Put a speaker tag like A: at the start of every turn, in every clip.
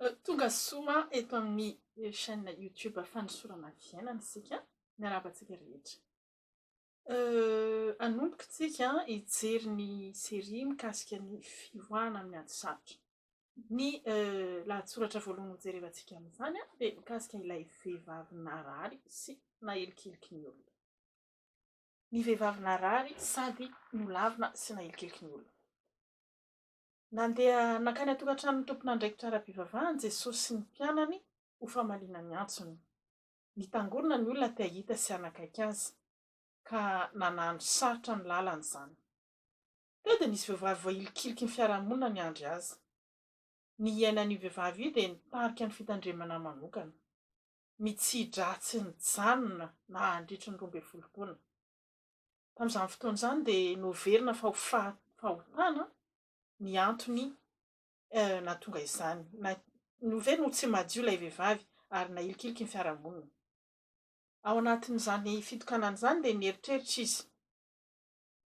A: Tonga soma eto amin'ny chaîne YouTube Fanosorana Vienana isika miarabantsika rehetra. Anomboka tsika hijery ny série mikasika ny fivoahana amin'ny Sarotra. Ny lahatsoratra voalohany hojerevantsika amin'izany dia mikasika ilay vehivavy narary sy nahelikeliky ny olona. Ny vehivavy narary sady nolavina sy nahelikeliky ny olona. Nandeha nakany atokantrano tompon'andraikitra ara-pivavahana Jesosy sy ny mpianany ho famaliana ny antsony. Nitangorona ny olona te hahita sy hanakaiky azy ka nanano sarotra ny lalan'izany. Teo dia nisy vehivavy voahilikiliky ny fiarahamonina ny andry azy. Ny iainan'io vehivavy io dia nitarika ny fitandremana manokana. Mitsidra-tsy nijanona na handritra ny 12 taona. Tamin'izany fotoana izany dia noverina fa ho fahotana ny antony nahatonga izany. Noverina ho tsy madio ilay vehivavy ary nahilikiliky ny fiarahamonina. Ao anatin'izany fitokanana izany dia nieritreritra izy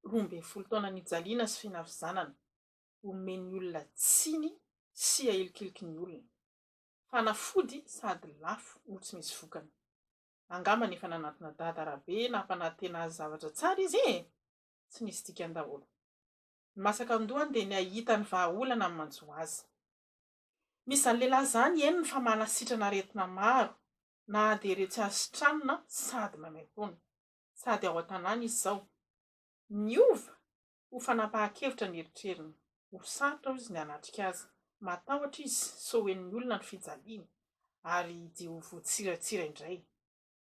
A: 12 taona nijaliana sy finavizanana omeny olona tsiny sy ahelikiliky ny olona. Fanafody sady lafo no tsy misy vokany. Angamba nefa nanatona dada arabe nampanantena azy zavatra tsara izy tsy nisy dikany daholo. Ny masaka andohany dia nahita ny vahaolana amin'ny manjo azy. Misy izany lehilahy izany eny ny fa manasitrana aretina maro na dia iretsy azy tranona sady maimaim-pony. Sady ao an-tanàna izy izao. Niova ho fanapahan-kevitra ny eritreriny. Ho sarotra izy ny hanatrika azy. Matahotra izy sao hen'ny olona ny fijaliana ary dia ho voatsiratsira indray.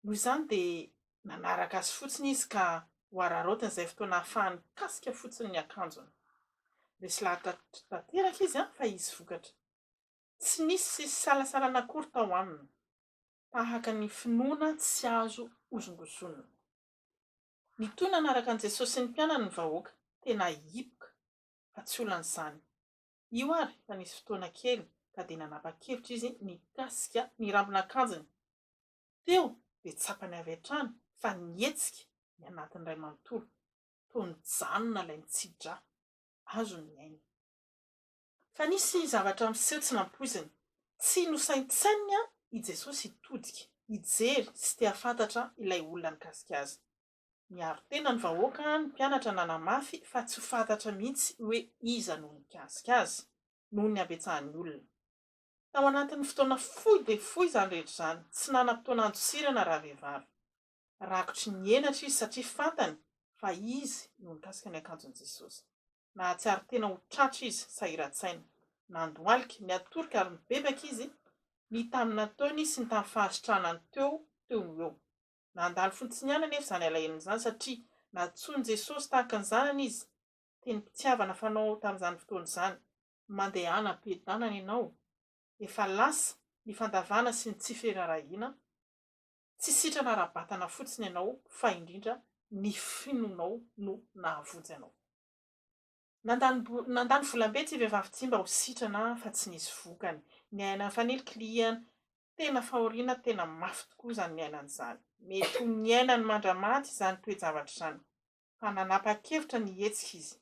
A: Noho izany dia nanaraka azy fotsiny izy ka ho araraotana izay fotoana ahafahany kasika fotsiny ny akanjony. Resy lahatra tanteraka izy fa izy vokatra. Tsy nisy salasalana akory tao aminy. Tahaka ny finoana tsy azo hozongozonina. Ny toy nanaraka an'i Jesosy sy ny mpianany ny vahoaka tena hipoka fa tsy olan'izany. Io ary fa nisy fotoana kely ka dia nanapa-kevitra izy nikasika ny rambon'akanjony. Teo dia tsapany avy hatrany fa nietsika ny anatin'ny ray manontolo. Toa nijanona ilay nitsidra. Azo ny aina. Fa nisy zavatra miseho tsy nampoiziny. Tsy nosaintsainy i Jesosy hitodika, hijery sy te hafantatra ilay olona nikasika azy. Niaro tena ny vahoaka ny mpianatra nanamafy fa tsy ho fantatra mihitsy hoe iza no nikasika azy noho ny habetsahan'ny olona. Tao anatin'ny fotoana fohy dia fohy izany rehetra izany. Tsy nanam-potoana andosirana raha vehivavy. Rakotry ny henatra izy satria fantany fa izy no nikasika ny akanjon'i Jesosy. Nahatsiaro tena ho tratra izy sahiran-tsaina. Nandohalika, niatorika ary mibebaka izy ny tamin'ny nataony sy ny tamin'ny fahasitranany teo eo. Nandalo fotsiny ihany anefa izany alahelo izany satria natsoiny Jesosy tahaka ny zanany izy. Teny mpitiavana fanao tamin'izany fotoana izany. Mandeha anam-piadanana ianao. Efa lasa ny fandavana sy ny tsy firarahiana. Tsy sitrana ara-batana fotsiny ianao fa indrindra ny finonao no nahavonjy anao. Nandany volambe tsy vehivavy tsy mba ho sitrana fa tsy nisy vokany. Ny ainany fanelikiliana tena fahoriana tena mafy tokoa izany ny ainan'izany. Mety ho ny ainany mandramaty izany toe-javatra izany. Fa nanapa-kevitra nihetsika izy.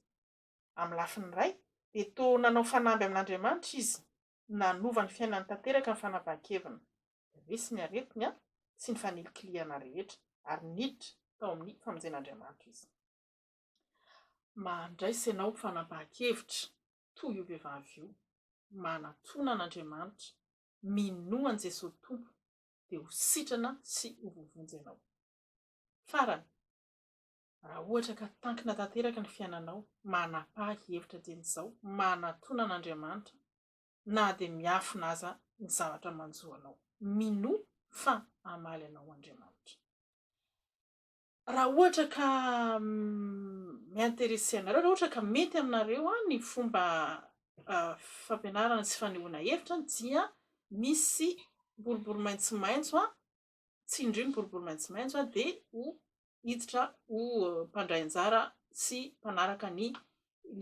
A: Amin'ny lafiny iray dia toa nanao fanamby amin'Andriamanitra izy. Nanova ny fiainany tanteraka ny fanapahan-kevina. Resy ny aretiny sy ny fanelikiliana rehetra ary niditra tao amin'ny famonjen'Andriamanitra izy. Mandraisa ianao fanapahan-kevitra toy io vehivavy io. Manatona an'Andriamanitra, minoa an'i Jesosy Tompo dia ho sitrana sy ho vovonjy ianao. Farany, raha ohatra ka tankina tanteraka ny fiainanao, manapaha-hevitra dian'izao, manatona an'Andriamanitra, na dia miafina aza ny zavatra manjoanao. Minoa fa hamaly anao Andriamanitra. Raha ohatra ka miinteresse anareo, raha ohatra ka mety aminareo ny fomba fampianarana sy fanehoana hevitra dia misy boribory maitsomaitso tsy indrimy boribory maitsomaitso dia ho hiditra ho mpandray anjara sy mpanaraka ny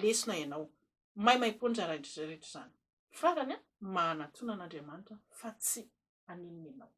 A: lesona ianao. Maimaim-pony rehetra izany. Farany manatona an'Andriamanitra fa tsy aninona ianao.